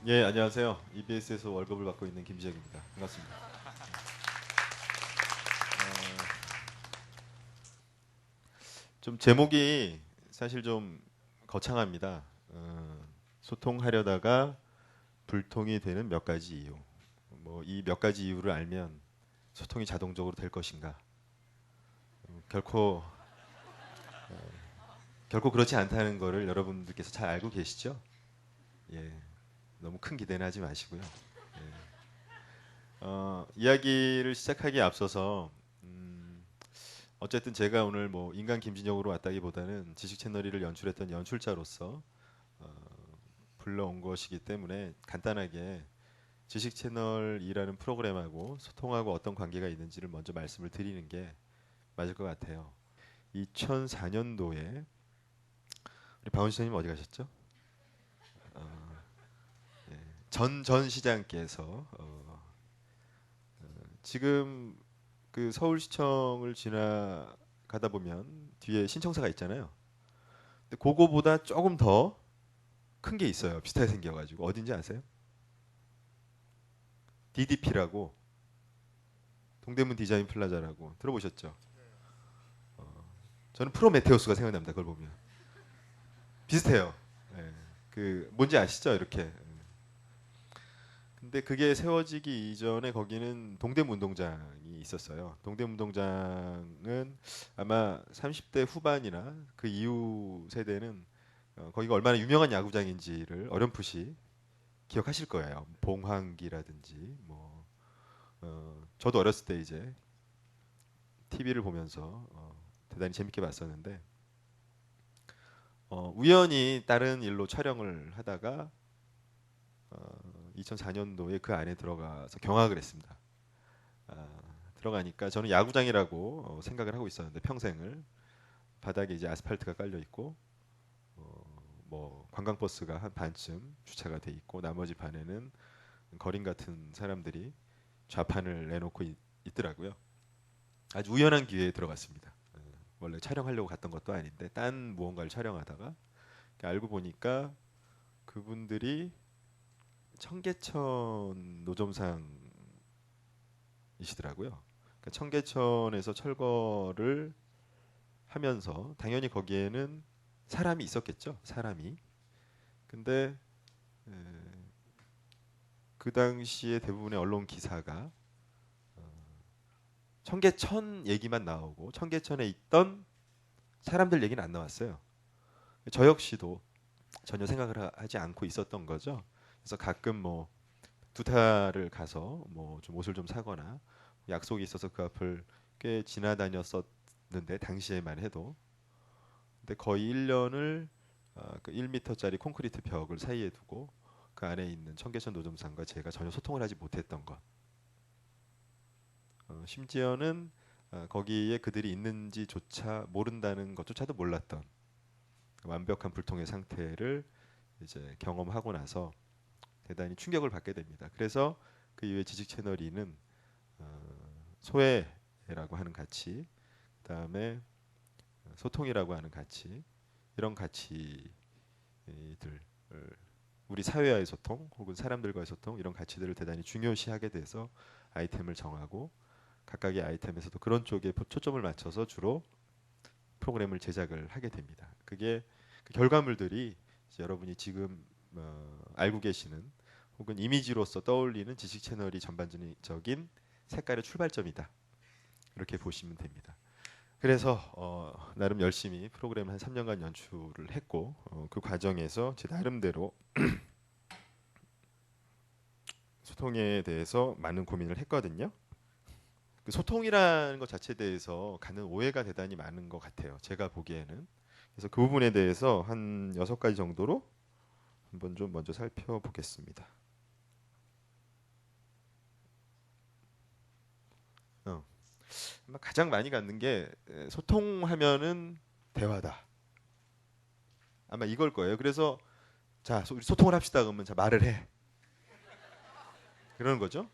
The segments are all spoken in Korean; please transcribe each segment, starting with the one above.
예, 안녕하세요. EBS에서 월급을 받고 있는 김지혁입니다. 반갑습니다. 좀 제목이 사실 좀 거창합니다. 소통하려다가 불통이 되는 몇 가지 이유. 뭐 이 몇 가지 이유를 알면 소통이 자동적으로 될 것인가? 결코 결코 그렇지 않다는 거를 여러분들께서 잘 알고 계시죠? 예, 너무 큰 기대는 하지 마시고요. 이야기를 시작하기에 앞서서 어쨌든 제가 오늘 뭐 인간 김진영으로 왔다기보다는 지식 채널1을 연출했던 연출자로서 불러온 것이기 때문에 간단하게 지식 채널2라는 프로그램하고 소통하고 어떤 관계가 있는지를 먼저 말씀을 드리는 게 맞을 것 같아요. 2004년도에 우리 박원 시장님 어디 가셨죠? 전 시장께서 지금 그 서울시청을 지나가다 보면 뒤에 신청사가 있잖아요. 근데 그거보다 조금 더 큰 게 있어요. 비슷하게 생겨가지고 어딘지 아세요? DDP라고 동대문 디자인 플라자라고 들어보셨죠? 저는 프로메테우스가 생각납니다. 그걸 보면 비슷해요. 예. 그 뭔지 아시죠? 이렇게. 근데 그게 세워지기 이전에 거기는 동대문 운동장이 있었어요. 동대문 운동장은 아마 30대 후반이나 그 이후 세대는 거기가 얼마나 유명한 야구장인지를 어렴풋이 기억하실 거예요. 봉황기라든지 뭐 저도 어렸을 때 이제 TV를 보면서 대단히 재밌게 봤었는데 우연히 다른 일로 촬영을 하다가 2004년도에 그 안에 들어가서 경악을 했습니다. 아, 들어가니까 저는 야구장이라고 생각을 하고 있었는데 평생을 바닥에 이제 아스팔트가 깔려 있고 뭐 관광버스가 한 반쯤 주차가 돼 있고 나머지 반에는 거린 같은 사람들이 좌판을 내놓고 있더라고요. 아주 우연한 기회에 들어갔습니다. 원래 촬영하려고 갔던 것도 아닌데 딴 무언가를 촬영하다가 알고 보니까 그분들이 청계천 노점상이시더라고요. 그러니까 청계천에서 철거를 하면서 당연히 거기에는 사람이 있었겠죠. 사람이. 근데 에, 그 당시에 대부분의 언론 기사가 청계천 얘기만 나오고 청계천에 있던 사람들 얘기는 안 나왔어요. 저 역시도 전혀 생각을 하지 않고 있었던 거죠. 그래서 가끔 뭐 두타를 가서 뭐 좀 옷을 좀 사거나 약속이 있어서 그 앞을 꽤 지나다녔었는데 당시에만 해도 근데 거의 1년을 그 1m짜리 콘크리트 벽을 사이에 두고 그 안에 있는 청계천 노점상과 제가 전혀 소통을 하지 못했던 것. 심지어는 거기에 그들이 있는지조차 모른다는 것조차도 몰랐던 완벽한 불통의 상태를 이제 경험하고 나서 대단히 충격을 받게 됩니다. 그래서 그 이후에 지식 채널 2는 소외라고 하는 가치, 그다음에 소통이라고 하는 가치, 이런 가치들, 우리 사회와의 소통 혹은 사람들과의 소통 이런 가치들을 대단히 중요시하게 돼서 아이템을 정하고 각각의 아이템에서도 그런 쪽에 초점을 맞춰서 주로 프로그램을 제작을 하게 됩니다. 그게 그 결과물들이 여러분이 지금 알고 계시는 혹은 이미지로서 떠올리는 지식 채널이 전반적인 색깔의 출발점이다. 이렇게 보시면 됩니다. 그래서 나름 열심히 프로그램 한 3년간 연출을 했고 그 과정에서 제 나름대로 소통에 대해서 많은 고민을 했거든요. 그 소통이라는 것 자체에 대해서 갖는 오해가 대단히 많은 것 같아요. 제가 보기에는. 그래서 그 부분에 대해서 한 6가지 정도로 한번 좀 먼저 살펴보겠습니다. 어. 아마 가장 많이 갖는 게 소통하면은 대화다. 아마 이걸 거예요. 그래서 자, 우리 소통을 합시다. 그러면 자 말을 해. 그러는 거죠.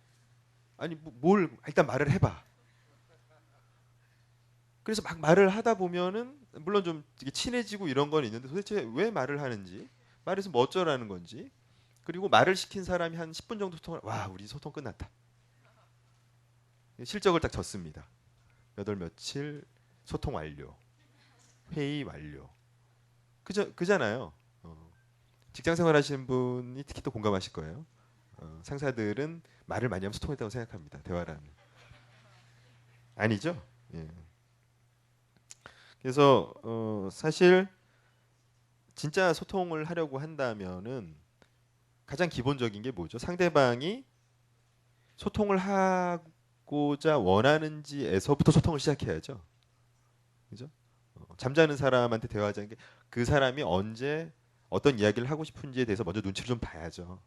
아니 뭘 일단 말을 해봐. 그래서 막 말을 하다 보면은 물론 좀 이게 친해지고 이런 건 있는데 도대체 왜 말을 하는지 말해서 뭐 어쩌라는 건지 그리고 말을 시킨 사람이 한 10분 정도 소통을 와 우리 소통 끝났다. 실적을 딱 적습니다. 몇 월 며칠 소통 완료, 회의 완료. 그잖아요. 직장 생활 하시는 분이 특히 또 공감하실 거예요. 상사들은 말을 많이 하면 소통했다고 생각합니다. 대화를 하면. 아니죠. 예. 그래서 사실 진짜 소통을 하려고 한다면은 가장 기본적인 게 뭐죠? 상대방이 소통을 하고자 원하는지에서부터 소통을 시작해야죠. 그죠? 잠자는 사람한테 대화하자는 게 그 사람이 언제 어떤 이야기를 하고 싶은지에 대해서 먼저 눈치를 좀 봐야죠.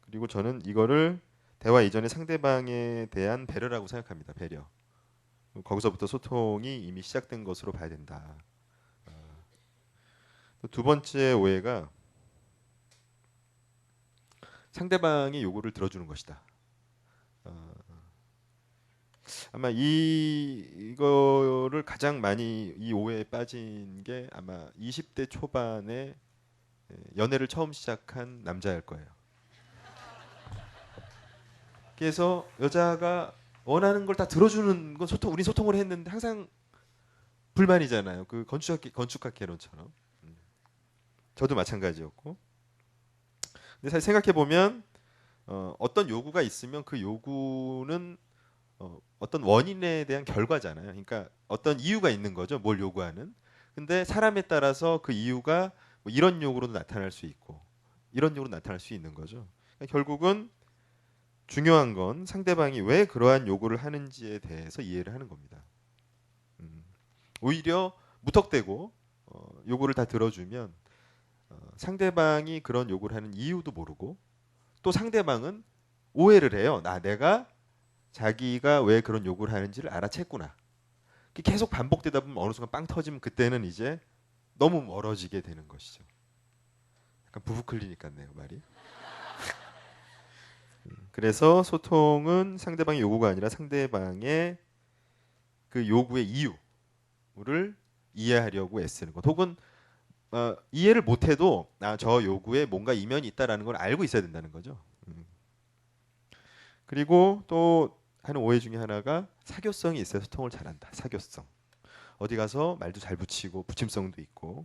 그리고 저는 이거를 대화 이전에 상대방에 대한 배려라고 생각합니다. 배려. 거기서부터 소통이 이미 시작된 것으로 봐야 된다. 두 번째 오해가 상대방의 요구를 들어주는 것이다. 아마 이거를 가장 많이 이 오해에 빠진 게 아마 20대 초반에 연애를 처음 시작한 남자일 거예요. 그래서 여자가 원하는 걸 다 들어주는 건 소통, 우리 소통을 했는데 항상 불만이잖아요. 그 건축학 개론처럼. 저도 마찬가지였고. 근데 사실 생각해 보면 어떤 요구가 있으면 그 요구는 어떤 원인에 대한 결과잖아요. 그러니까 어떤 이유가 있는 거죠. 뭘 요구하는. 근데 사람에 따라서 그 이유가 뭐 이런 요구로도 나타날 수 있고 이런 요구로 나타날 수 있는 거죠. 그러니까 결국은 중요한 건 상대방이 왜 그러한 요구를 하는지에 대해서 이해를 하는 겁니다. 오히려 무턱대고 요구를 다 들어주면 상대방이 그런 요구를 하는 이유도 모르고 또 상대방은 오해를 해요. 내가 자기가 왜 그런 요구를 하는지를 알아챘구나. 계속 반복되다 보면 어느 순간 빵 터지면 그때는 이제 너무 멀어지게 되는 것이죠. 약간 부부 클리닉 같네요, 말이. 그래서 소통은 상대방의 요구가 아니라 상대방의 그 요구의 이유를 이해하려고 애쓰는 것. 혹은 이해를 못해도 저 요구에 뭔가 이면이 있다라는 걸 알고 있어야 된다는 거죠. 그리고 또 하는 오해 중에 하나가 사교성이 있어야 소통을 잘한다. 사교성. 어디 가서 말도 잘 붙이고 붙임성도 있고.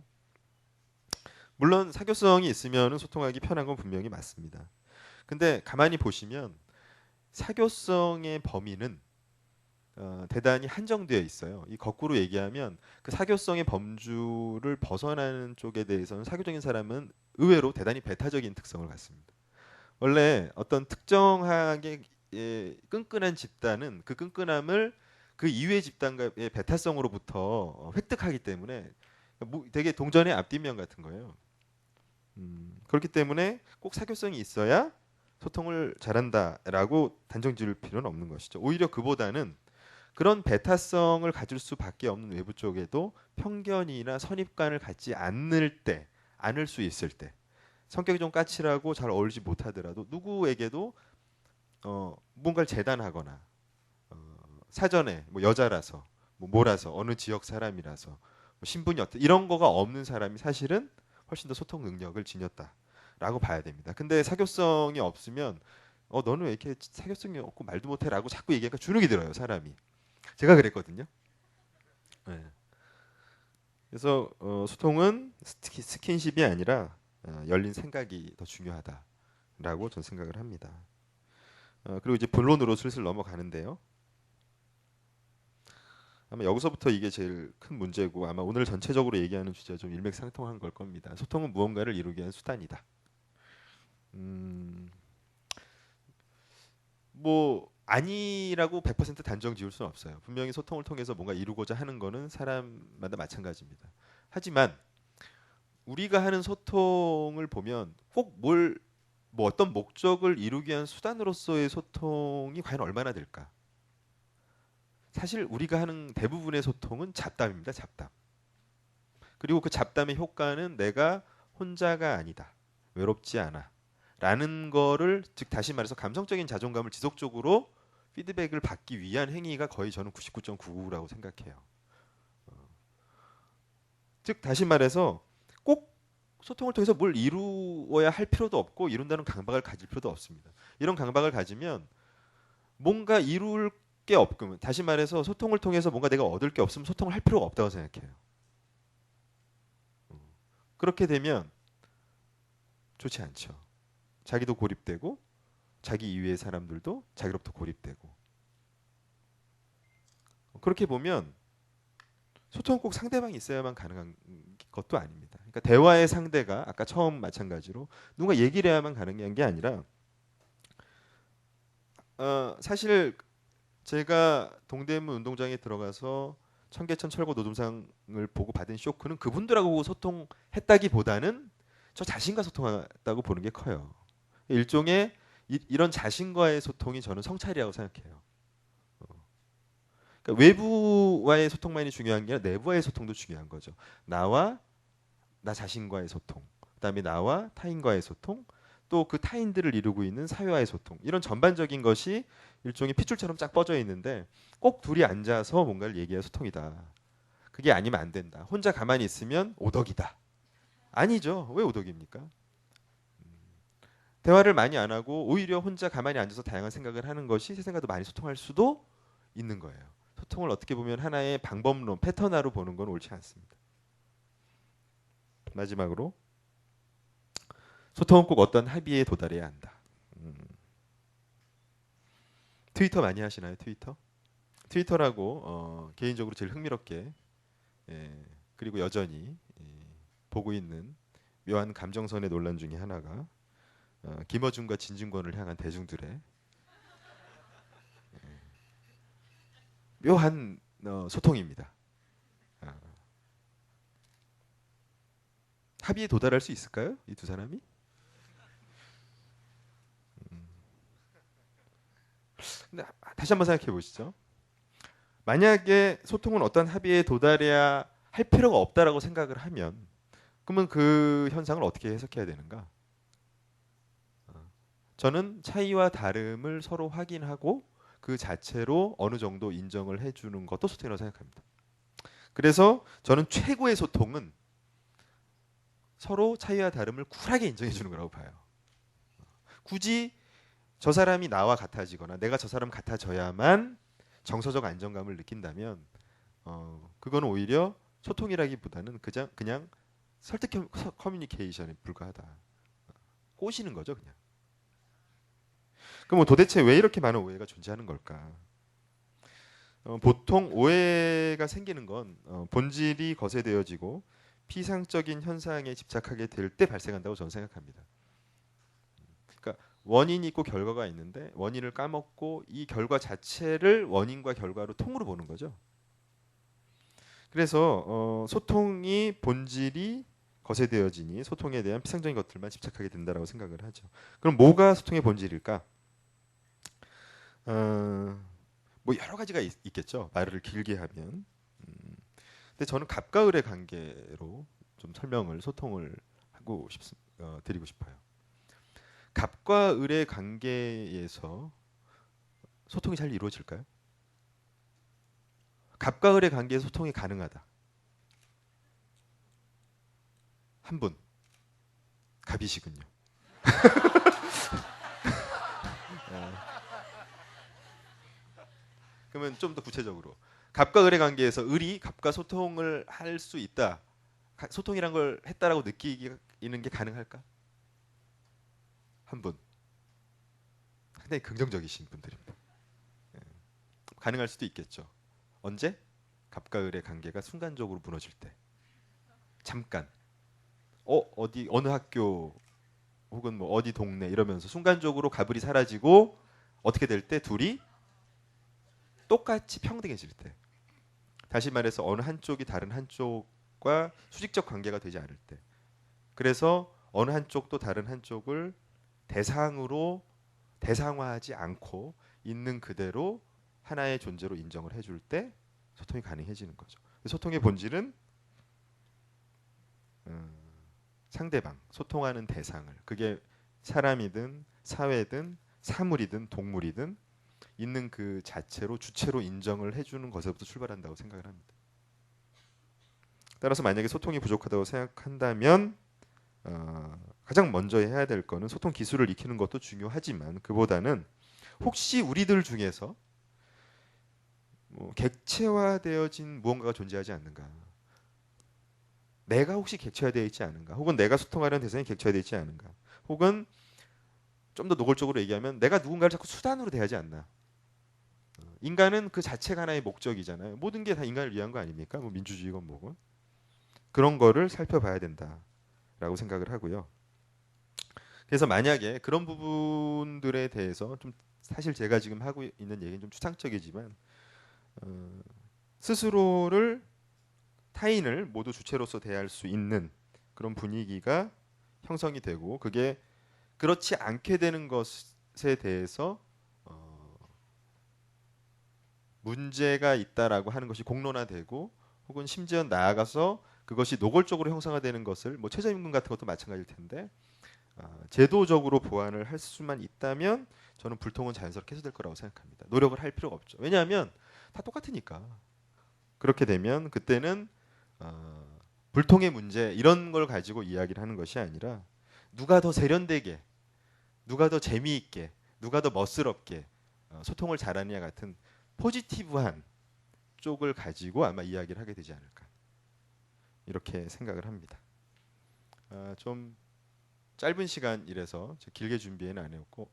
물론 사교성이 있으면 소통하기 편한 건 분명히 맞습니다. 근데 가만히 보시면 사교성의 범위는 대단히 한정되어 있어요. 이 거꾸로 얘기하면 그 사교성의 범주를 벗어나는 쪽에 대해서는 사교적인 사람은 의외로 대단히 배타적인 특성을 갖습니다. 원래 어떤 특정하게 끈끈한 집단은 그 끈끈함을 그 이외의 집단과의 배타성으로부터 획득하기 때문에 되게 동전의 앞뒷면 같은 거예요. 그렇기 때문에 꼭 사교성이 있어야 소통을 잘한다라고 단정 지을 필요는 없는 것이죠. 오히려 그보다는 그런 배타성을 가질 수밖에 없는 외부 쪽에도 편견이나 선입관을 갖지 않을 수 있을 때, 성격이 좀 까칠하고 잘 어울리지 못하더라도 누구에게도 뭔가를 재단하거나 사전에 뭐 여자라서 뭐 뭐라서 어느 지역 사람이라서 뭐 신분이 어때 이런 거가 없는 사람이 사실은 훨씬 더 소통 능력을 지녔다라고 봐야 됩니다. 근데 사교성이 없으면 너는 왜 이렇게 사교성이 없고 말도 못해라고 자꾸 얘기하니까 주눅이 들어요 사람이. 제가 그랬거든요. 네. 그래서 소통은 스킨십이 아니라 열린 생각이 더 중요하다라고 전 생각을 합니다. 그리고 이제 본론으로 슬슬 넘어가는데요. 아마 여기서부터 이게 제일 큰 문제고 아마 오늘 전체적으로 얘기하는 주제가 좀 일맥상통한 걸 겁니다. 소통은 무언가를 이루기 위한 수단이다. 뭐 아니라고 100% 단정 지을 수는 없어요. 분명히 소통을 통해서 뭔가 이루고자 하는 거는 사람마다 마찬가지입니다. 하지만 우리가 하는 소통을 보면 꼭 뭐 어떤 목적을 이루기 위한 수단으로서의 소통이 과연 얼마나 될까? 사실 우리가 하는 대부분의 소통은 잡담입니다. 잡담. 그리고 그 잡담의 효과는 내가 혼자가 아니다. 외롭지 않아. 라는 거를 즉 다시 말해서 감성적인 자존감을 지속적으로 피드백을 받기 위한 행위가 거의 저는 99.99라고 생각해요. 즉 다시 말해서 꼭 소통을 통해서 뭘 이루어야 할 필요도 없고 이룬다는 강박을 가질 필요도 없습니다. 이런 강박을 가지면 뭔가 이룰 게 없으면, 다시 말해서 소통을 통해서 뭔가 내가 얻을 게 없으면 소통을 할 필요가 없다고 생각해요. 그렇게 되면 좋지 않죠. 자기도 고립되고 자기 이외의 사람들도 자기로부터 고립되고. 그렇게 보면 소통은 꼭 상대방이 있어야만 가능한 것도 아닙니다. 그러니까 대화의 상대가 아까 처음 마찬가지로 누가 얘기를 해야만 가능한 게 아니라, 사실 제가 동대문 운동장에 들어가서 청계천 철거 노점상을 보고 받은 쇼크는 그분들하고 소통했다기보다는 저 자신과 소통했다고 보는 게 커요. 일종의 이런 자신과의 소통이 저는 성찰이라고 생각해요. 그러니까 외부와의 소통만이 중요한 게 아니라 내부와의 소통도 중요한 거죠. 나와 나 자신과의 소통, 그다음에 나와 타인과의 소통, 또 그 타인들을 이루고 있는 사회와의 소통, 이런 전반적인 것이 일종의 핏줄처럼 쫙 뻗어 있는데 꼭 둘이 앉아서 뭔가를 얘기해야 소통이다. 그게 아니면 안 된다. 혼자 가만히 있으면 오덕이다. 아니죠. 왜 오덕입니까? 대화를 많이 안 하고 오히려 혼자 가만히 앉아서 다양한 생각을 하는 것이 세상과도 많이 소통할 수도 있는 거예요. 소통을 어떻게 보면 하나의 방법론, 패턴화로 보는 건 옳지 않습니다. 마지막으로 소통은 꼭 어떤 합의에 도달해야 한다. 트위터 많이 하시나요? 트위터라고 개인적으로 제일 흥미롭게, 그리고 여전히 보고 있는 묘한 감정선의 논란 중에 하나가 김어준과 진중권을 향한 대중들의 묘한 소통입니다. 합의에 도달할 수 있을까요? 이 두 사람이? 근데 다시 한번 생각해 보시죠. 만약에 소통은 어떤 합의에 도달해야 할 필요가 없다라고 생각을 하면, 그러면 그 현상을 어떻게 해석해야 되는가? 저는 차이와 다름을 서로 확인하고 그 자체로 어느 정도 인정을 해주는 것도 소통이라고 생각합니다. 그래서 저는 최고의 소통은 서로 차이와 다름을 쿨하게 인정해 주는 거라고 봐요. 굳이 저 사람이 나와 같아지거나 내가 저 사람 같아져야만 정서적 안정감을 느낀다면, 그거는 오히려 소통이라기보다는 그냥 설득 커뮤니케이션에 불과하다. 꼬시는 거죠, 그냥. 그럼 뭐 도대체 왜 이렇게 많은 오해가 존재하는 걸까? 보통 오해가 생기는 건 본질이 거세되어지고 피상적인 현상에 집착하게 될 때 발생한다고 저는 생각합니다. 그러니까 원인이 있고 결과가 있는데 원인을 까먹고 이 결과 자체를 원인과 결과로 통으로 보는 거죠. 그래서 소통이 본질이 거세되어지니 소통에 대한 피상적인 것들만 집착하게 된다라고 생각을 하죠. 그럼 뭐가 소통의 본질일까? 뭐 여러 가지가 있겠죠. 말을 길게 하면. 근데 저는 갑과 을의 관계로 좀 소통을 하고 드리고 싶어요. 갑과 을의 관계에서 소통이 잘 이루어질까요? 갑과 을의 관계에서 소통이 가능하다. 한 분, 갑이시군요. 그러면 좀 더 구체적으로 갑과 을의 관계에서 을이 갑과 소통을 할 수 있다. 소통이란 걸 했다라고 느끼는 게 가능할까? 한 분. 상당히 긍정적이신 분들입니다. 가능할 수도 있겠죠. 언제? 갑과 을의 관계가 순간적으로 무너질 때. 잠깐. 어디 어느 학교 혹은 뭐 어디 동네 이러면서 순간적으로 갑을이 사라지고 어떻게 될 때 둘이 똑같이 평등해질 때. 다시 말해서 어느 한쪽이 다른 한쪽과 수직적 관계가 되지 않을 때. 그래서 어느 한쪽도 다른 한쪽을 대상화하지 않고 있는 그대로 하나의 존재로 인정을 해줄 때 소통이 가능해지는 거죠. 소통의 본질은 상대방, 소통하는 대상을, 그게 사람이든 사회든 사물이든 동물이든 있는 그 자체로 주체로 인정을 해주는 것에부터 출발한다고 생각을 합니다. 따라서 만약에 소통이 부족하다고 생각한다면 가장 먼저 해야 될 거는 소통 기술을 익히는 것도 중요하지만 그보다는 혹시 우리들 중에서 뭐 객체화되어진 무언가가 존재하지 않는가? 내가 혹시 객체화되어 있지 않은가? 혹은 내가 소통하려는 대상이 객체화되어 있지 않은가? 혹은 좀 더 노골적으로 얘기하면 내가 누군가를 자꾸 수단으로 대하지 않나? 인간은 그 자체가 하나의 목적이잖아요. 모든 게 다 인간을 위한 거 아닙니까? 뭐 민주주의건 뭐건 그런 거를 살펴봐야 된다라고 생각을 하고요. 그래서 만약에 그런 부분들에 대해서 좀 사실 제가 지금 하고 있는 얘기는 좀 추상적이지만 어, 스스로를 타인을 모두 주체로서 대할 수 있는 그런 분위기가 형성이 되고 그게 그렇지 않게 되는 것에 대해서 문제가 있다라고 하는 것이 공론화되고 혹은 심지어 나아가서 그것이 노골적으로 형성화되는 것을 뭐 최저임금 같은 것도 마찬가지일 텐데 제도적으로 보완을 할 수만 있다면 저는 불통은 자연스럽게 해소될 거라고 생각합니다. 노력을 할 필요가 없죠. 왜냐하면 다 똑같으니까. 그렇게 되면 그때는 불통의 문제 이런 걸 가지고 이야기를 하는 것이 아니라 누가 더 세련되게, 누가 더 재미있게, 누가 더 멋스럽게 소통을 잘하느냐 같은 포지티브한 쪽을 가지고 아마 이야기를 하게 되지 않을까 이렇게 생각을 합니다. 좀 짧은 시간이라서 길게 준비는 안 해왔고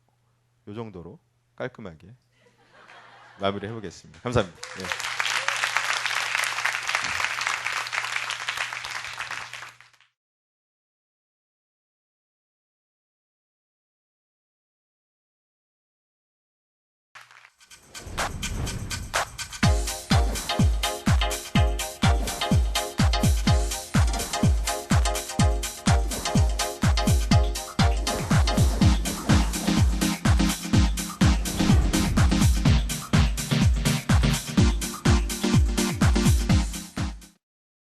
이 정도로 깔끔하게 마무리해 보겠습니다. 감사합니다. 네.